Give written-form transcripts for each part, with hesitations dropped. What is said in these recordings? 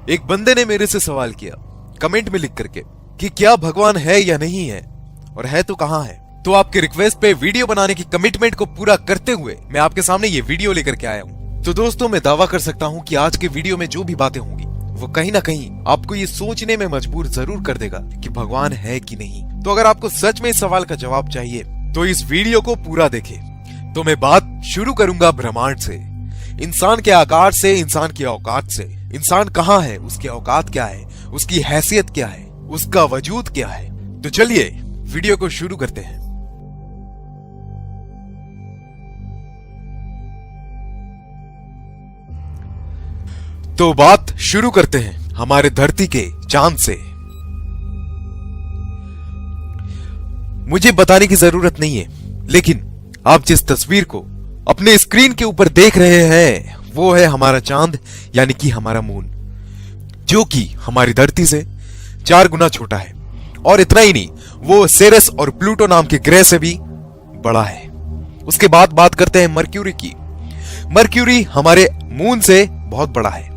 एक बंदे ने मेरे से सवाल किया कमेंट में लिख करके कि क्या भगवान है या नहीं है, और है तो कहां है। तो आपके रिक्वेस्ट पे वीडियो बनाने की कमिटमेंट को पूरा करते हुए मैं आपके सामने ये वीडियो लेकर के आया हूं। तो दोस्तों, मैं दावा कर सकता हूं कि आज के वीडियो में जो भी बातें होंगी वो कहीं ना कहीं आपको ये सोचने में मजबूर जरूर कर देगा कि भगवान है कि नहीं। तो अगर आपको सच में इस सवाल का जवाब चाहिए तो इस वीडियो को पूरा देखें। तो मैं बात शुरू करूंगा ब्रह्मांड से, इंसान के आकार से, इंसान की औकात से। इंसान कहाँ है, उसकी औकात क्या है, उसकी हैसियत क्या है, उसका वजूद क्या है। तो चलिए वीडियो को शुरू करते हैं। तो बात शुरू करते हैं हमारे धरती के चांद से। मुझे बताने की जरूरत नहीं है, लेकिन आप जिस तस्वीर को अपने स्क्रीन के ऊपर देख रहे हैं वो है हमारा चांद, यानी कि हमारा मून, जो कि हमारी धरती से 4 गुना छोटा है। और इतना ही नहीं, वो सेरस और प्लूटो नाम के ग्रह से भी बड़ा है। उसके बाद बात करते हैं मर्क्यूरी की। मर्क्यूरी हमारे मून से बहुत बड़ा है।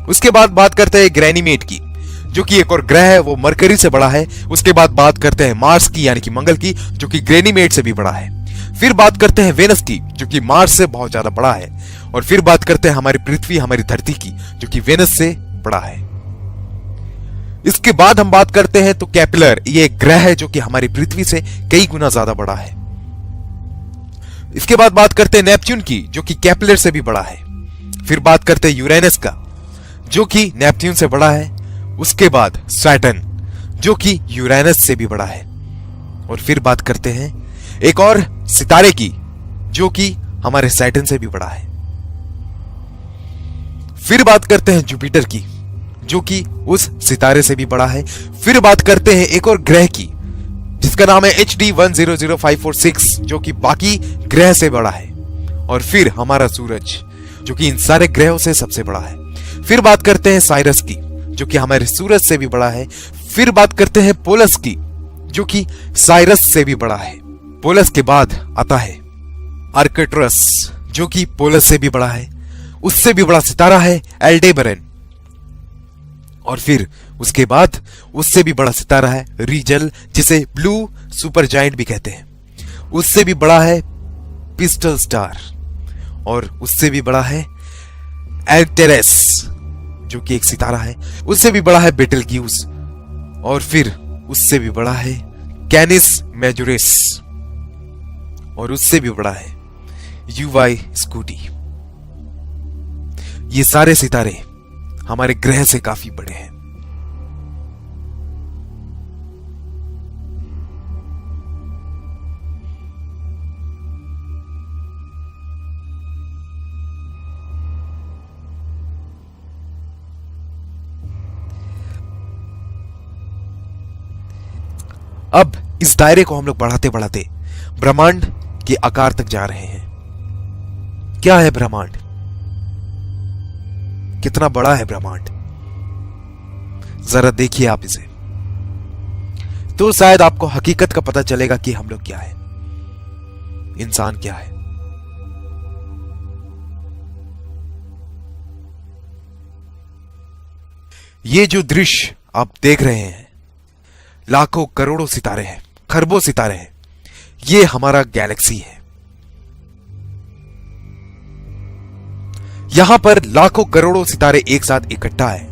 उसके बाद बात करते हैं ग्रैनीमेट की, जो कि एक और ग्रह है, वो मरकरी से बड़ा है। उसके बाद बात करते हैं मार्स की, यानी कि मंगल की, जो कि ग्रैनीमेट से भी बड़ा है। फिर बात करते हैं वेनस की, जो कि मार्स से बहुत ज्यादा बड़ा है। और फिर बात करते हैं हमारी पृथ्वी, हमारी धरती की, जो कि वेनस से बड़ा है। इसके बाद हम बात करते हैं तो कैप्लर, ये एक ग्रह है जो कि हमारी पृथ्वी से कई गुना ज्यादा बड़ा है। इसके बाद बात करते हैं नेपच्यून की, जो कि कैप्लर से भी बड़ा है। फिर बात करते हैं यूरेनस का, जो कि नेपच्यून से बड़ा है। उसके बाद सैटर्न, जो कि यूरेनस से भी बड़ा है। और फिर बात करते हैं एक और सितारे की, जो कि हमारे सैटर्न से भी बड़ा है। फिर बात करते हैं जुपिटर की, जो कि उस सितारे से भी बड़ा है। फिर बात करते हैं एक और ग्रह की, जिसका नाम है HD 100546, जो कि बाकी ग्रह से बड़ा है। और फिर हमारा सूरज, जो कि इन सारे ग्रहों से सबसे बड़ा है। फिर बात करते हैं साइरस की, जो कि हमारे सूरज से भी बड़ा है। फिर बात करते हैं पोलस की, जो कि साइरस से भी बड़ा है। पोलस के बाद आता है आर्कटुरस, जो कि पोलस से भी बड़ा है। उससे भी बड़ा सितारा है एल्डेबरन। और फिर उसके बाद उससे भी बड़ा सितारा है रीजल, जिसे ब्लू सुपर जायंट भी कहते हैं। उससे भी बड़ा है पिस्टल स्टार। और उससे भी बड़ा है एल्टेरेस, जो कि एक सितारा है। उससे भी बड़ा है बेटलग्यूस। और फिर उससे भी बड़ा है कैनिस मेजोरिस। और उससे भी बड़ा है यूवाई स्कूटी। ये सारे सितारे हमारे ग्रह से काफी बड़े हैं। अब इस दायरे को हम लोग बढ़ाते बढ़ाते ब्रह्मांड के आकार तक जा रहे हैं। क्या है ब्रह्मांड? कितना बड़ा है ब्रह्मांड? जरा देखिए आप इसे, तो शायद आपको हकीकत का पता चलेगा कि हम लोग क्या है, इंसान क्या है। ये जो दृश्य आप देख रहे हैं, लाखों करोड़ों सितारे हैं, खरबों सितारे हैं। ये हमारा गैलेक्सी है। यहां पर लाखों करोड़ों सितारे एक साथ इकट्ठा है,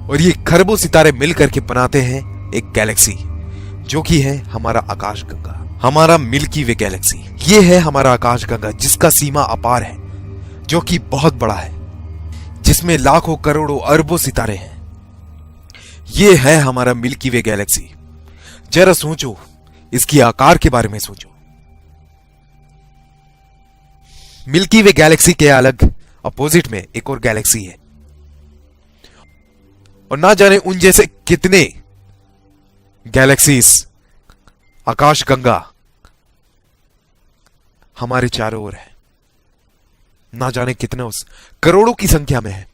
और ये खरबों सितारे मिलकर के बनाते हैं एक गैलेक्सी, जो कि है हमारा आकाशगंगा, हमारा मिल्की वे गैलेक्सी। ये है हमारा आकाशगंगा, जिसका सीमा अपार है, जो कि बहुत बड़ा है, जिसमें लाखों करोड़ों अरबों सितारे हैं। ये है हमारा मिल्की वे गैलेक्सी। जरा सोचो, इसकी आकार के बारे में सोचो। मिल्की वे गैलेक्सी के अलग अपोजिट में एक और गैलेक्सी है, और ना जाने उन जैसे कितने गैलेक्सीज, आकाशगंगा हमारे चारों ओर है। ना जाने कितने, उस करोड़ों की संख्या में है।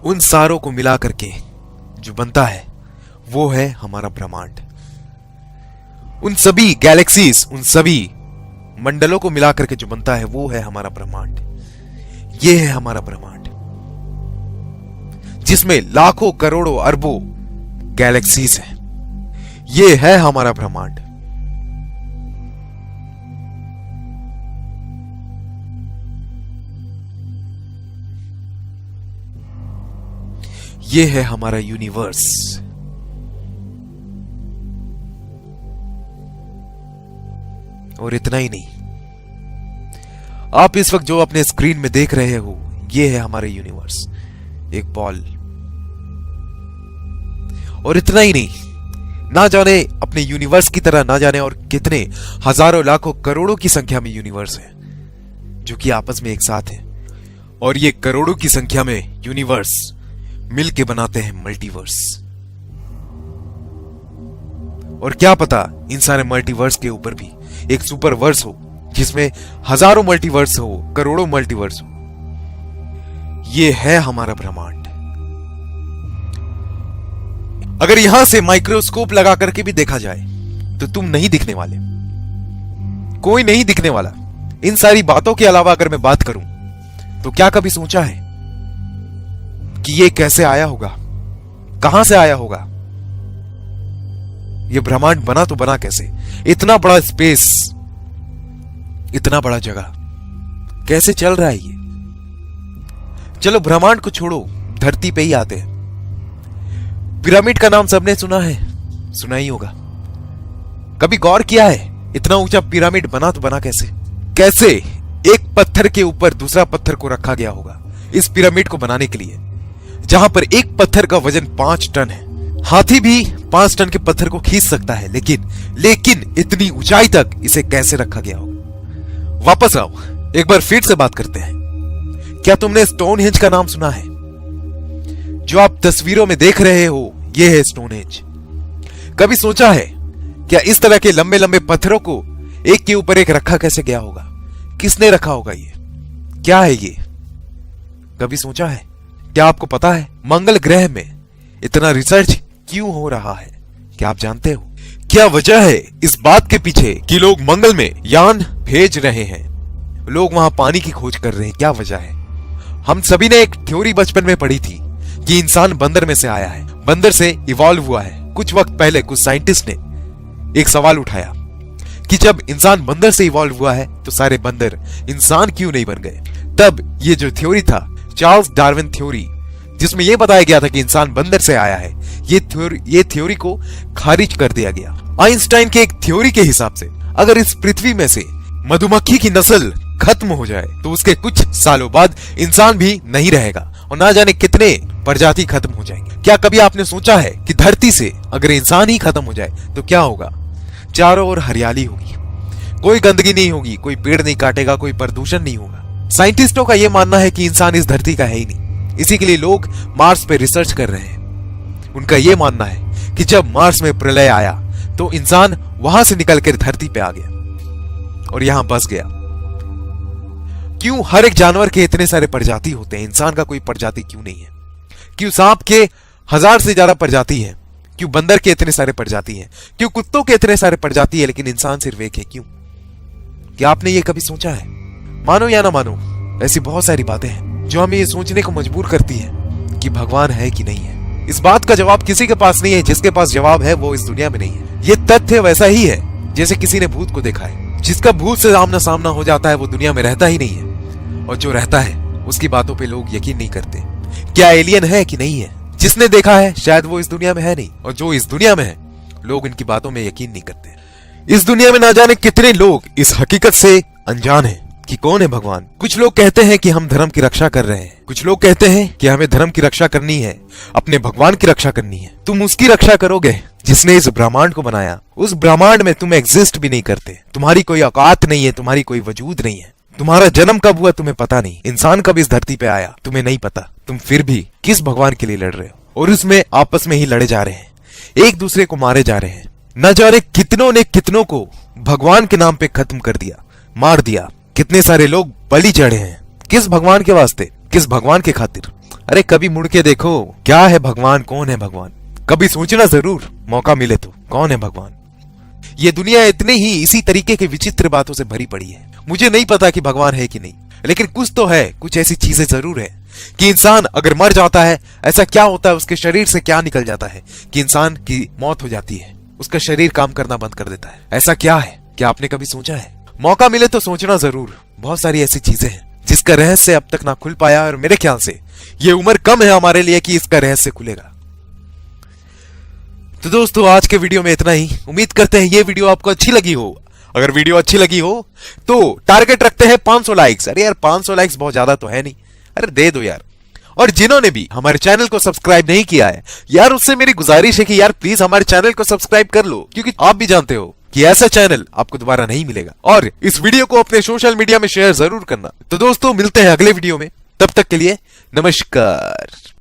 उन सारों को मिला करके जो बनता है वो है हमारा ब्रह्मांड। उन सभी गैलेक्सीज, उन सभी मंडलों को मिला करके जो बनता है वो है हमारा ब्रह्मांड। ये है हमारा ब्रह्मांड। जिसमें लाखों करोड़ों अरबों गैलेक्सीज हैं। ये है हमारा ब्रह्मांड। ये है हमारा यूनिवर्स। और इतना ही नहीं, आप इस वक्त जो अपने स्क्रीन में देख रहे हो, ये है हमारा यूनिवर्स, एक बॉल। और इतना ही नहीं, ना जाने अपने यूनिवर्स की तरह ना जाने और कितने हजारों लाखों करोड़ों की संख्या में यूनिवर्स है जो कि आपस में एक साथ हैं। और ये करोड़ों की संख्या में यूनिवर्स मिलके बनाते हैं मल्टीवर्स। और क्या पता इन सारे मल्टीवर्स के ऊपर भी एक सुपरवर्स हो जिसमें हजारों मल्टीवर्स हो, करोड़ों मल्टीवर्स हो। ये है हमारा ब्रह्मांड। अगर यहां से माइक्रोस्कोप लगा करके भी देखा जाए तो तुम नहीं दिखने वाले, कोई नहीं दिखने वाला। इन सारी बातों के अलावा अगर मैं बात करूं तो क्या कभी सोचा है कि ये कैसे आया होगा, कहां से आया होगा? ये ब्रह्मांड बना तो बना कैसे? इतना बड़ा स्पेस, इतना बड़ा जगह कैसे चल रहा है ये? चलो ब्रह्मांड को छोड़ो, धरती पे ही आते हैं। पिरामिड का नाम सबने सुना है, सुना ही होगा। कभी गौर किया है इतना ऊंचा पिरामिड बना तो बना कैसे? कैसे एक पत्थर के ऊपर दूसरा पत्थर को रखा गया होगा इस पिरामिड को बनाने के लिए, जहां पर एक पत्थर का वजन 5 टन है। हाथी भी 5 टन के पत्थर को खींच सकता है, लेकिन इतनी ऊंचाई तक इसे कैसे रखा गया होगा? वापस आओ, एक बार फिर से बात करते हैं। क्या तुमने स्टोनहेंज का नाम सुना है? जो आप तस्वीरों में देख रहे हो, यह है स्टोनहेंज। कभी सोचा है क्या इस तरह के लंबे लंबे पत्थरों को एक के ऊपर एक रखा कैसे गया होगा? किसने रखा होगा? ये क्या है? ये कभी सोचा है? क्या आपको पता है मंगल ग्रह में इतना रिसर्च क्यों हो रहा है? क्या आप जानते हो क्या वजह है इस बात के पीछे कि लोग मंगल में यान भेज रहे हैं, लोग वहां पानी की खोज कर रहे हैं? क्या वजह है? हम सभी ने एक थ्योरी बचपन में पढ़ी थी कि इंसान बंदर में से आया है, बंदर से इवॉल्व हुआ है। कुछ वक्त पहले कुछ साइंटिस्ट ने एक सवाल उठाया कि जब इंसान बंदर से इवॉल्व हुआ है तो सारे बंदर इंसान क्यों नहीं बन गए? तब ये जो थ्योरी था, चार्ल्स डार्विन थ्योरी, जिसमें यह बताया गया था कि इंसान बंदर से आया है, ये थ्योरी को खारिज कर दिया गया। आइंस्टाइन के एक थ्योरी के हिसाब से अगर इस पृथ्वी में से मधुमक्खी की नस्ल खत्म हो जाए तो उसके कुछ सालों बाद इंसान भी नहीं रहेगा और ना जाने कितने प्रजाति खत्म हो जाएंगे। क्या कभी आपने सोचा है कि धरती से अगर इंसान ही खत्म हो जाए तो क्या होगा? चारों ओर हरियाली होगी, कोई गंदगी नहीं होगी, कोई पेड़ नहीं काटेगा, कोई प्रदूषण नहीं होगा। साइंटिस्टों का यह मानना है कि इंसान इस धरती का है ही नहीं, इसी के लिए लोग मार्स पे रिसर्च कर रहे हैं। उनका यह मानना है कि जब मार्स में प्रलय आया तो इंसान वहां से निकलकर धरती पे आ गया और यहां बस गया। क्यों हर एक जानवर के इतने सारे प्रजाति होते हैं, इंसान का कोई प्रजाति क्यों नहीं है? क्यों सांप के 1000 से ज्यादा प्रजाति है? क्यों बंदर के इतने सारे प्रजाति हैं? क्यों कुत्तों के इतने सारे प्रजाति है लेकिन इंसान सिर्फ एक है? क्यों? क्या आपने ये कभी सोचा है? मानो या ना मानो, ऐसी बहुत सारी बातें हैं जो हमें ये सोचने को मजबूर करती है कि भगवान है कि नहीं है। इस बात का जवाब किसी के पास नहीं है, जिसके पास जवाब है वो इस दुनिया में नहीं है। ये तथ्य वैसा ही है जैसे किसी ने भूत को देखा है। जिसका भूत से आमना सामना हो जाता है वो दुनिया में रहता ही नहीं है, और जो रहता है उसकी बातों पे लोग यकीन नहीं करते। क्या एलियन है कि नहीं है? जिसने देखा है शायद वो इस दुनिया में है नहीं, और जो इस दुनिया में है लोग इनकी बातों में यकीन नहीं करते। इस दुनिया में ना जाने कितने लोग इस हकीकत से अनजान हैं कि कौन है भगवान। कुछ लोग कहते हैं कि हम धर्म की रक्षा कर रहे हैं, कुछ लोग कहते हैं कि हमें धर्म की रक्षा करनी है, अपने भगवान की रक्षा करनी है। तुम उसकी रक्षा करोगे जिसने इस ब्रह्मांड को बनाया। उस ब्रह्मांड में तुम एग्जिस्ट भी नहीं करते, तुम्हारी कोई औकात नहीं है, तुम्हारी कोई वजूद नहीं है। तुम्हारा जन्म कब हुआ तुम्हें पता नहीं, इंसान कब इस धरती पे आया तुम्हें नहीं पता। तुम फिर भी किस भगवान के लिए लड़ रहे हो? और उसमें आपस में ही लड़े जा रहे हैं, एक दूसरे को मारे जा रहे हैं। न जाने कितनों ने कितनों को भगवान के नाम पे खत्म कर दिया, मार दिया। कितने सारे लोग बलि चढ़े हैं। किस भगवान के वास्ते, किस भगवान के खातिर? अरे कभी मुड़ के देखो, क्या है भगवान, कौन है भगवान? कभी सोचना जरूर, मौका मिले तो, कौन है भगवान? ये दुनिया इतने ही इसी तरीके के विचित्र बातों से भरी पड़ी है। मुझे नहीं पता कि भगवान है कि नहीं, लेकिन कुछ तो है, कुछ ऐसी चीजें जरूर है कि इंसान अगर मर जाता है ऐसा क्या होता है, उसके शरीर से क्या निकल जाता है कि इंसान की मौत हो जाती है, उसका शरीर काम करना बंद कर देता है। ऐसा क्या है, क्या आपने कभी सोचा है? मौका मिले तो सोचना जरूर। बहुत सारी ऐसी चीजें हैं जिसका रहस्य अब तक ना खुल पाया, और मेरे ख्याल से ये उम्र कम है हमारे लिए कि इसका रहस्य खुलेगा। तो दोस्तों, आज के वीडियो में इतना ही। उम्मीद करते हैं ये वीडियो आपको अच्छी लगी हो। अगर वीडियो अच्छी लगी हो तो टारगेट रखते हैं 500 लाइक्स। अरे यार 500 लाइक्स बहुत ज्यादा तो है नहीं, अरे दे दो यार। और जिन्होंने भी हमारे चैनल को सब्सक्राइब नहीं किया है यार, उससे मेरी गुजारिश है कि यार प्लीज हमारे चैनल को सब्सक्राइब कर लो, क्योंकि आप भी जानते हो कि ऐसा चैनल आपको दोबारा नहीं मिलेगा। और इस वीडियो को अपने सोशल मीडिया में शेयर जरूर करना। तो दोस्तों, मिलते हैं अगले वीडियो में, तब तक के लिए नमस्कार।